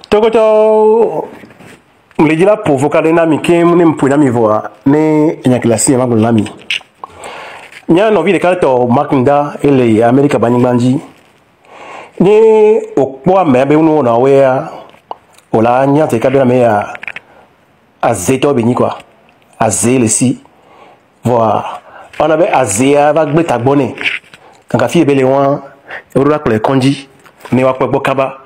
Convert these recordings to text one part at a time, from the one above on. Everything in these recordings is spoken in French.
Togoto le dit la provoquer les nami qui ne peut nami voir ne nyakilasi ma nami. Nya no vi de kalto makinda ele America banyi ni okpo me be unu na we ya ola nya te kabela me ya azeto beni quoi azé le si voir on avait azé va gbe tagbone quand ka fi ebele wan e ro la ko le konji ni wa po kaba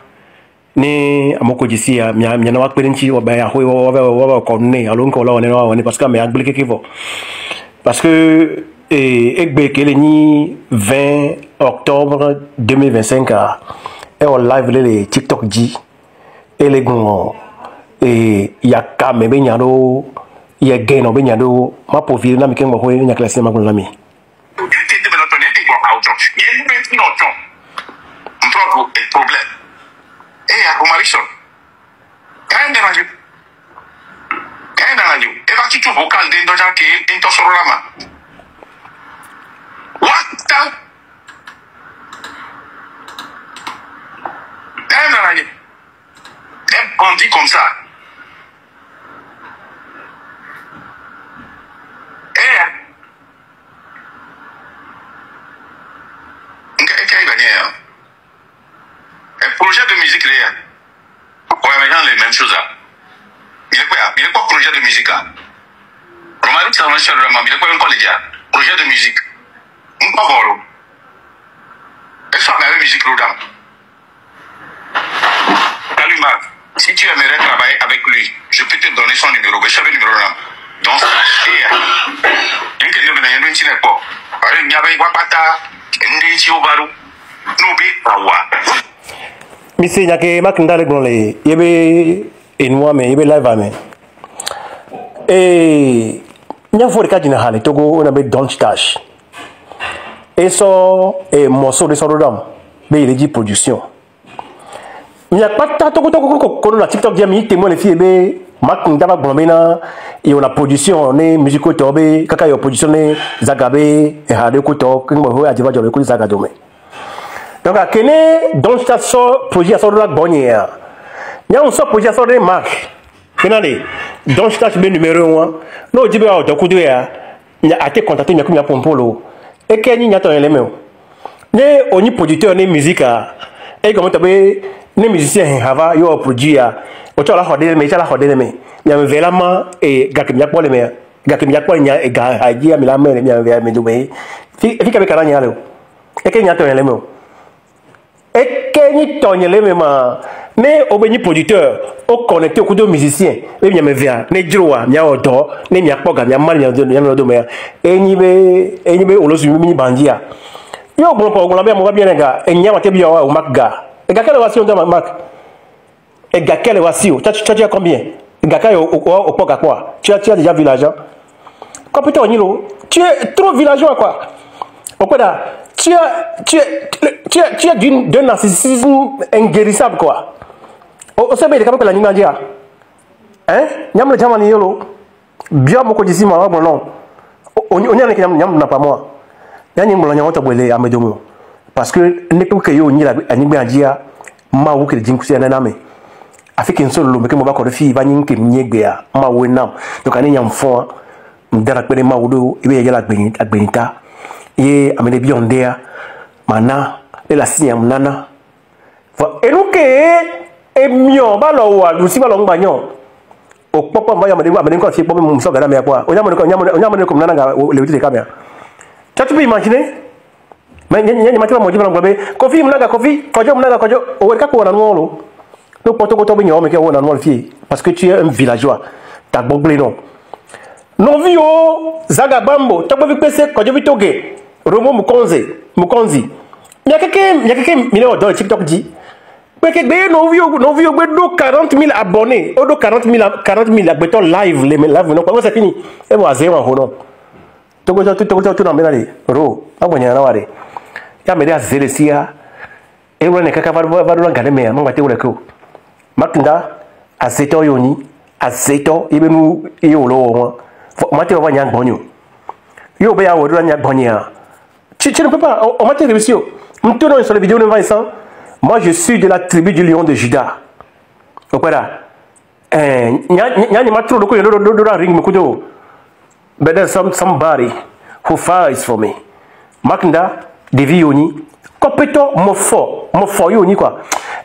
ni amoko jisi ya mia na wa perenchi wa ba ya ho wa ko ne alon ko la woni parce que me agble kekivo parce que egbe kele ni 20 octobre 2025 et on live les TikTok ji et les gon et ya ka me be nyado ya gain be nyado ma po vi na mi ken mo ho nya classe ma gon lami problème et à Romarison quand on a dit et va tu vocal de gens qui into sorama what un bandit comme ça un projet de musique réel. On va mettre les mêmes choses. Il est quoi projet de musique? Romain, c'est un monsieur de la maman. Il est quoi un collègue? Projet de musique. On pas voir. Est-ce qu'on a une musique là-dedans? Kaluma, si tu aimerais travailler avec lui, je peux te donner son numéro. Je savais le numéro là. Donc, il y a un qui dit que il n'y a pas. Il y a pas de Monsieur Nyake Makinda le gonle yebe enwa me yebe live ame nya for ka dina hale togo ona be don't touch eso morceau de sorodam be il dit production nya pata togo ko na TikTok dia mi témoin le fie be Makinda ba gbon be na et on a production ne musique to be kaka yo production ne zagabe e hade ko to kingo ho ajiba jobe ko zagadome. Donc, à Kene, dans ce projet, ça doit être bon. Il y a un projet, ça doit être marque. Tenez, dans ce projet numéro 1, nous disons, donc, il y a été contacté, il y a un pompolo. Et qu'il y a un élément. Les on y producteurs de musique, et comme tu veux, les musiciens, ils ont produit, autant la hodé, mais la hodé, mais il y a un vélaman et Gakimia Paul, mais Gakimia Paul, il y a un gars, il y a un mais il y a un verre, mais il y a un caranier. Et qu'il y a un élément. Et qu'il y a un élément, mais au béni producteur, au connecté au coup de musiciens, mais il y a un verre, mais Joa, il y a un dos, mais il y a pas de mal, il y a un domaine, et il y a un bandia. Yo, bon, pour la bien, on va bien, les gars, et il y a un bien au Macga. Et quelle évasion de Mac? Et quelle évasion? Tu as combien? Et quel au Poga quoi? Tu as déjà vu l'argent? Quoi, putain, Nilo? Tu es trop villageois, quoi. Au quoi tu es d'un narcissisme inguérissable, quoi. Au sommet de la Nimandia. Hein? Nyam le Jamani Yolo. Bien, mon codicime, bon, non. On y a un n'a pas moi. Yani mbolanya wata bwele amedomo parce que ne peut que yo ni la ani andia ma wo ke jinkusi na name afike nsolo lo meke mo ba ko fi ba nyin ke nyegbe ya ma wo nam donc ani nyam fo ndara pele ma wodo ibe yela agbenita ye amene bi ondea mana e la siam nana fo enuke e mio ba lo wa lu si ba lo ngba nyon o popo ma ya amene ko fi popo mo so gara me kwa o nyamone ko nana ga le witi de kamera. Tu peux imaginer? Mais il y a des matières à manger dans le bébé. Kofi, mnaga, kofi, kojo, mnaga, kojo. Ou est-ce qu'on a un nous portons comme toi, mais qu'on a un fille. Parce que tu es un villageois. T'as boblé non. Non, vio, Zagabambo, t'as pas vu PC, kojo vitoge. Romo Mukonzi. Il y a quelqu'un, millions de TikTok dit. Mais que non, vio, 40 000 abonnés. Ou 40 000 abonnés live, les live, non, pas c'est fini. Et moi, zéro en non. Tu na menali ro abonyana ware ya media zelesia e wona kaka varu ngane me mama te wala ko Makinda azeto yoni azeto ibenu yolo mo mate wa nyang bonyo yo be ya wodu nyang bonya tu ne peux pas on m'a réussi on tourne sur les vidéos de Vincent moi je suis de la tribu du lion de Juda Donc voilà. Nya ma trop ko do ring me kudo. But there's somebody who fights for me. Maknda devi yoni. Kopito mo fo yoni quoi.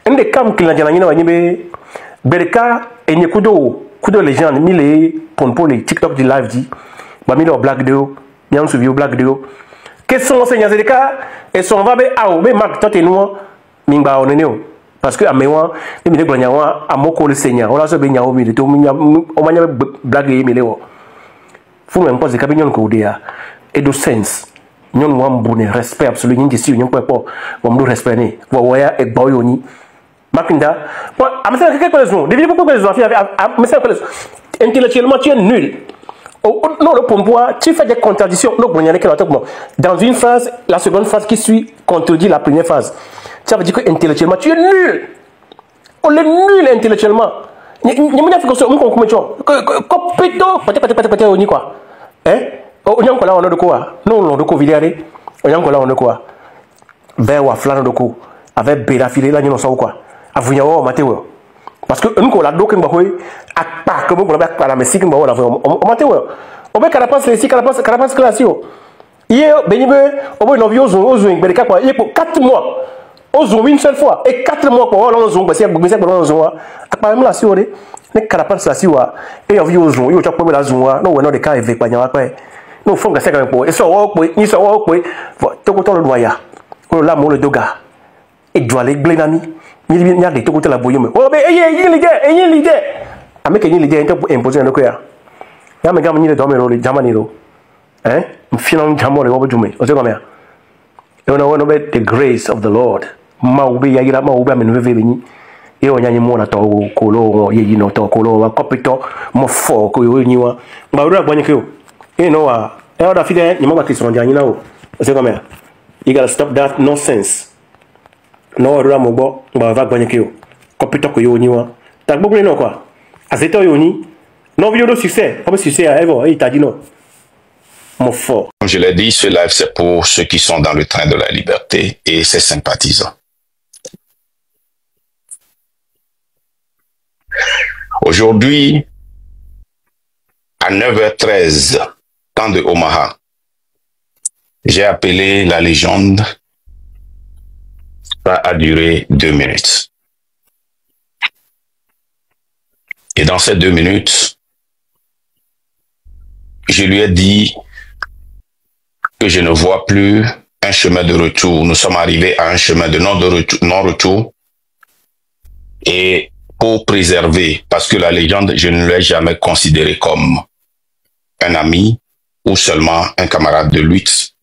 Ende kam kila jana nyina wanyibe. Bereka enye kudo les gens mi les les TikTok du live dit. Ba mi lo black de nyam su bio black de. Que sont ces nya zeka et son va be awo be mak tote no mingba oneneo. Parce que à mewa mi de glanyawa amoko le seigneur. On la so be nyawo mi de to mi o manya black de mi lewo. Faut même pas de cabignon kodea et de sens. Nyon wam bone respect absolu nyi si nyon po wam do respect ni. Wa waya e boyoni. Makinda, amesa quelque chose. Depuis pourquoi les enfants amesa intellectuellement tu es nul. Non, le pompoir, tu fais des contradictions. Dans une phrase, la seconde phrase qui suit contredit la première phrase. Ça veut dire que intellectuellement, tu es nul. On est nul intellectuellement. Ni fait que ça, on comprend copito, peut-être on y quoi. Hein? On y a encore là on a de quoi. Non, on a de quoi vidéo. On y a encore là on a de quoi. Vers ou flan de quoi. Avec Béla filé là, nous sommes quoi. À vous y avoir Mathéo. Parce que nous, on a donc un bahoui à part que vous avez la Messie, on a Mathéo. On met carapace les six carapace classio. Hier, Benibé, on va une viose aux zones, mais il pour 4 mois. Aux zones une seule fois. Et 4 mois pour avoir l'on zone, parce qu'il y a beaucoup de zones. À part même la sione, les carapace la sioa. Et on vit aux zones, il y a pas la zone. Non, on a des cas avec pas après. Nous faisons que c'est quand même pour. Et ça, on va, ni ça, on va, tout autant le noya. On l'a mon le doga. Et doit les blénami. Il y a des tout côté la bouillon. Oh, mais il y a l'idée. Avec une idée imposée dans le cœur. Il y a mes gars qui dorment le Jamanilo. Hein? Finalement, Jamon et Obajume. On sait combien. Et on a one about the grace of the Lord. Maubi Yagira Mauba Menveni. Et on y a une mona to colo, yino to colo, a copito, mofo, coyoniwa. Baura Bonikio. You know, elder figure, you mama kiss on Janino. On sait combien. You gotta stop that nonsense. Non, Ramobo, va Bonikio. Copito coyoniwa. T'as beaucoup de quoi. Azeto Yoni. Non, vidéo de succès. Comme succès à Evo. Il t'a dit non. Mon fort. Comme je l'ai dit, ce live, c'est pour ceux qui sont dans le train de la liberté et ses sympathisants. Aujourd'hui, à 9h13, temps de Omaha, j'ai appelé la légende. Ça a duré 2 minutes. Et dans ces 2 minutes, je lui ai dit que je ne vois plus un chemin de retour. Nous sommes arrivés à un chemin de non-retour. Et pour préserver, parce que la légende, je ne l'ai jamais considéré comme un ami ou seulement un camarade de lutte.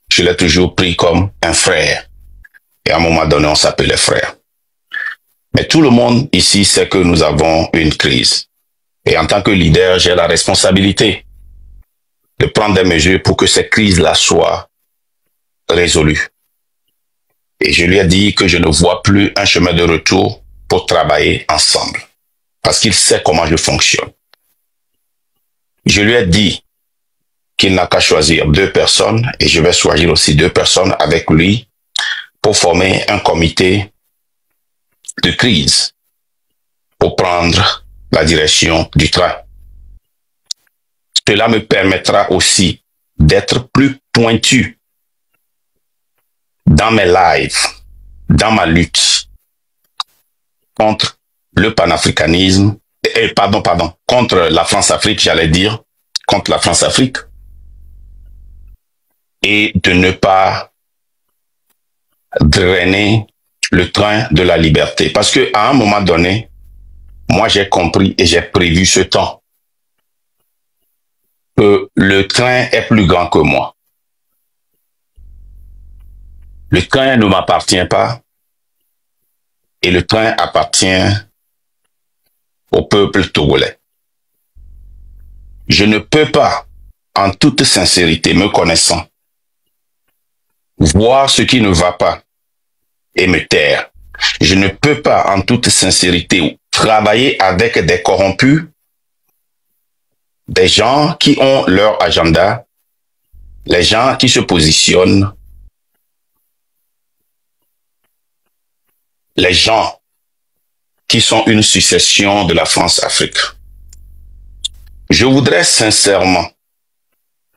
Je l'ai toujours pris comme un frère. Et à un moment donné, on s'appelait frère. Mais tout le monde ici sait que nous avons une crise. Et en tant que leader, j'ai la responsabilité de prendre des mesures pour que cette crise-là soit résolue. Et je lui ai dit que je ne vois plus un chemin de retour pour travailler ensemble. Parce qu'il sait comment je fonctionne. Je lui ai dit qu'il n'a qu'à choisir 2 personnes et je vais choisir aussi 2 personnes avec lui pour former un comité de crise pour prendre la direction du train. Cela me permettra aussi d'être plus pointu dans mes lives, dans ma lutte contre le panafricanisme, contre la France-Afrique, j'allais dire, contre la France-Afrique, et de ne pas drainer le train de la liberté. Parce que à un moment donné, moi j'ai compris et j'ai prévu ce temps que le train est plus grand que moi. Le train ne m'appartient pas et le train appartient au peuple togolais. Je ne peux pas, en toute sincérité, me connaissant, voir ce qui ne va pas et me taire. Je ne peux pas, en toute sincérité, travailler avec des corrompus, des gens qui ont leur agenda, les gens qui se positionnent, les gens qui sont une succession de la France-Afrique. Je voudrais sincèrement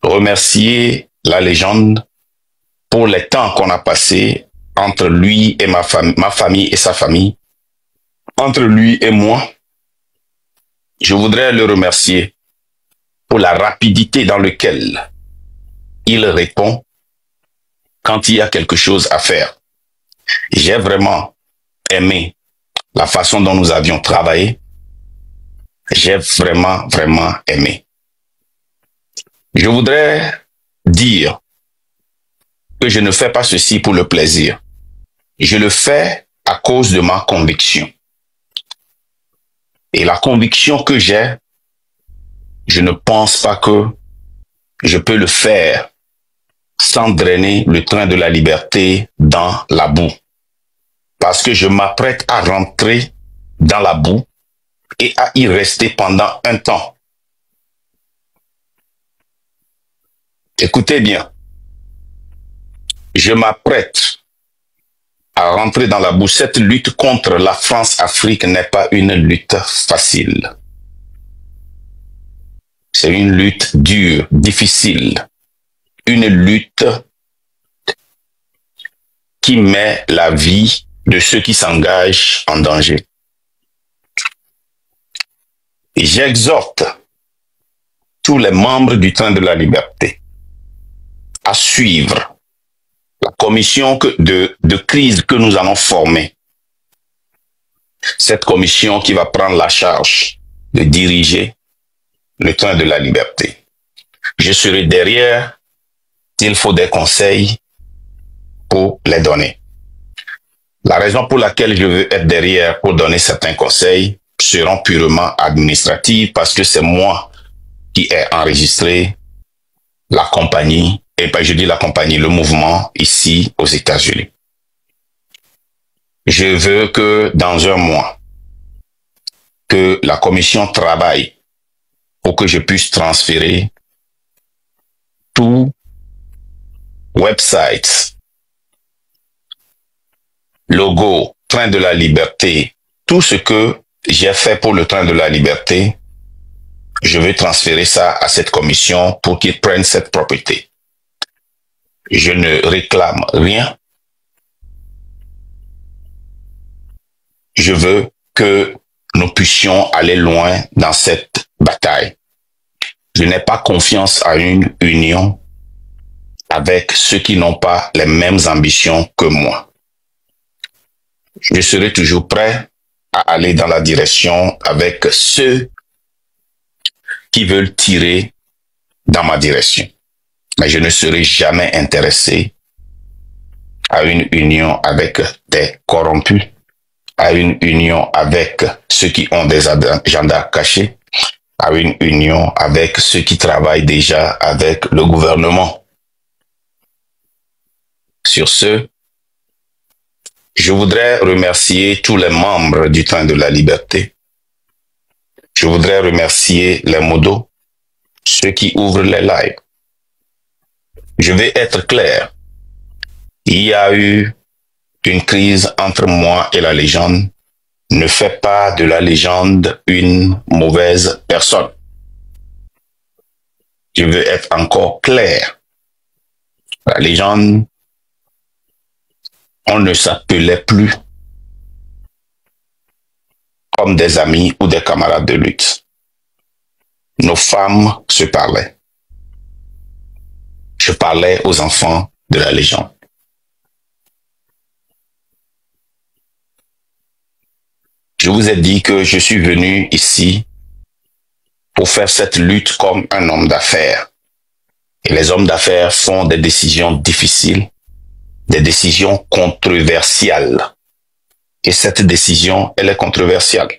remercier la légende pour les temps qu'on a passé entre lui et ma famille et sa famille, entre lui et moi. Je voudrais le remercier pour la rapidité dans laquelle il répond quand il y a quelque chose à faire. J'ai vraiment aimé la façon dont nous avions travaillé. J'ai vraiment aimé. Je voudrais dire que je ne fais pas ceci pour le plaisir. Je le fais à cause de ma conviction. Et la conviction que j'ai, je ne pense pas que je peux le faire sans drainer le train de la liberté dans la boue. Parce que je m'apprête à rentrer dans la boue et à y rester pendant un temps. Écoutez bien, je m'apprête à rentrer dans la boue. Cette lutte contre la France-Afrique n'est pas une lutte facile. C'est une lutte dure, difficile. Une lutte qui met la vie de ceux qui s'engagent en danger. Et j'exhorte tous les membres du Train de la Liberté à suivre la commission de crise que nous allons former. Cette commission qui va prendre la charge de diriger le Train de la Liberté. Je serai derrière s'il faut des conseils pour les donner. La raison pour laquelle je veux être derrière pour donner certains conseils seront purement administratifs parce que c'est moi qui ai enregistré la compagnie, et pas je dis la compagnie, le mouvement ici aux États-Unis. Je veux que dans un mois, que la commission travaille pour que je puisse transférer tout website, logo, Train de la Liberté, tout ce que j'ai fait pour le Train de la Liberté, je veux transférer ça à cette commission pour qu'ils prennent cette propriété. Je ne réclame rien. Je veux que nous puissions aller loin dans cette bataille. Je n'ai pas confiance à une union avec ceux qui n'ont pas les mêmes ambitions que moi. Je serai toujours prêt à aller dans la direction avec ceux qui veulent tirer dans ma direction. Mais je ne serai jamais intéressé à une union avec des corrompus, à une union avec ceux qui ont des agendas cachés, à une union avec ceux qui travaillent déjà avec le gouvernement. Sur ce, je voudrais remercier tous les membres du Train de la Liberté. Je voudrais remercier les modos, ceux qui ouvrent les lives. Je vais être clair. Il y a eu une crise entre moi et la légende. Ne fais pas de la légende une mauvaise personne. Je veux être encore clair. La légende, on ne s'appelait plus comme des amis ou des camarades de lutte. Nos femmes se parlaient. Je parlais aux enfants de la légende. Je vous ai dit que je suis venu ici pour faire cette lutte comme un homme d'affaires. Et les hommes d'affaires font des décisions difficiles, des décisions controversiales. Et cette décision, elle est controversiale.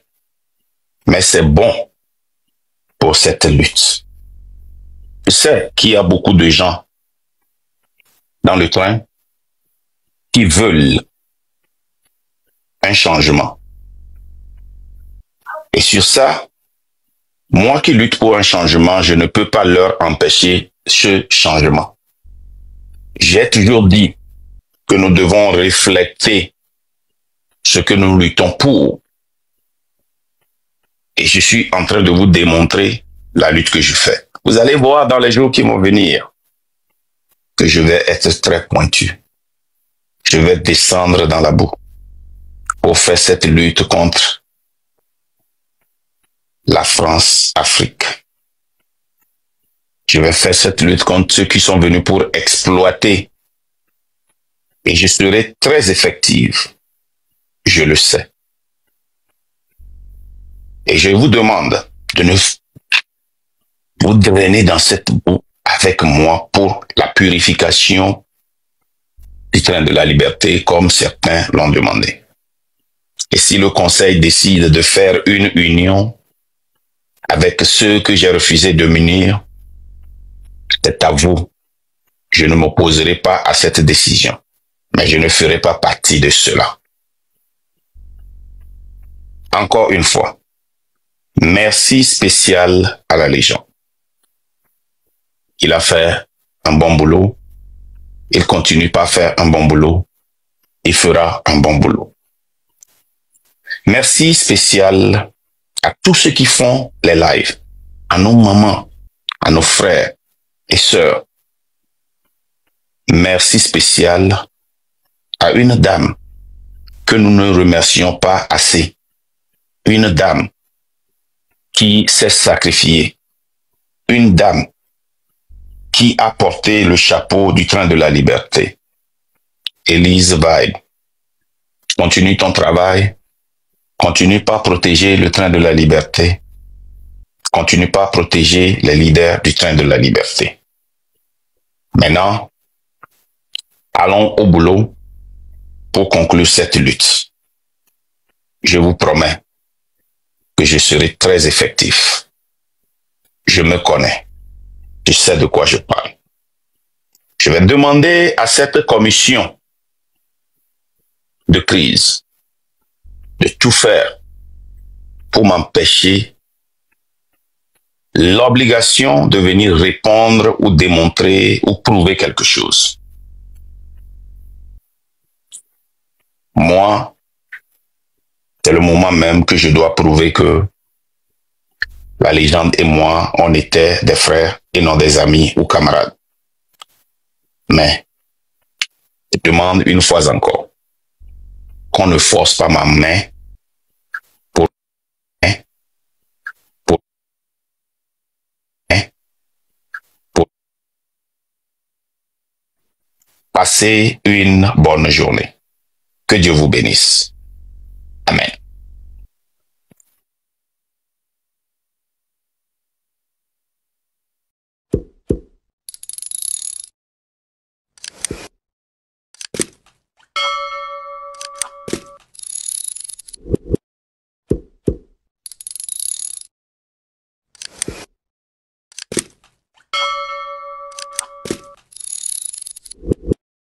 Mais c'est bon pour cette lutte. Je sais qu'il y a beaucoup de gens dans le train qui veulent un changement. Et sur ça, moi qui lutte pour un changement, je ne peux pas leur empêcher ce changement. J'ai toujours dit que nous devons refléter ce que nous luttons pour. Et je suis en train de vous démontrer la lutte que je fais. Vous allez voir dans les jours qui vont venir que je vais être très pointu. Je vais descendre dans la boue pour faire cette lutte contre la France-Afrique. Je vais faire cette lutte contre ceux qui sont venus pour exploiter. Et je serai très effective. Je le sais. Et je vous demande de ne vous drainer dans cette boue avec moi pour la purification du train de la liberté comme certains l'ont demandé. Et si le Conseil décide de faire une union avec ceux que j'ai refusé de m'unir, c'est à vous. Je ne m'opposerai pas à cette décision, mais je ne ferai pas partie de cela. Encore une fois, merci spécial à la Légion. Il a fait un bon boulot. Il continue par faire un bon boulot. Il fera un bon boulot. Merci spécial à tous ceux qui font les lives, à nos mamans, à nos frères et sœurs. Merci spécial à une dame que nous ne remercions pas assez. Une dame qui s'est sacrifiée. Une dame qui a porté le chapeau du train de la liberté. Élise Vibe, continue ton travail. Continue pas à protéger le train de la liberté. Continue pas à protéger les leaders du train de la liberté. Maintenant, allons au boulot pour conclure cette lutte. Je vous promets que je serai très effectif. Je me connais. Je sais de quoi je parle. Je vais demander à cette commission de crise de tout faire pour m'empêcher l'obligation de venir répondre ou démontrer ou prouver quelque chose. Moi, c'est le moment même que je dois prouver que la légende et moi, on était des frères et non des amis ou camarades. Mais, je demande une fois encore qu'on ne force pas ma main pour passer une bonne journée. Que Dieu vous bénisse. Amen.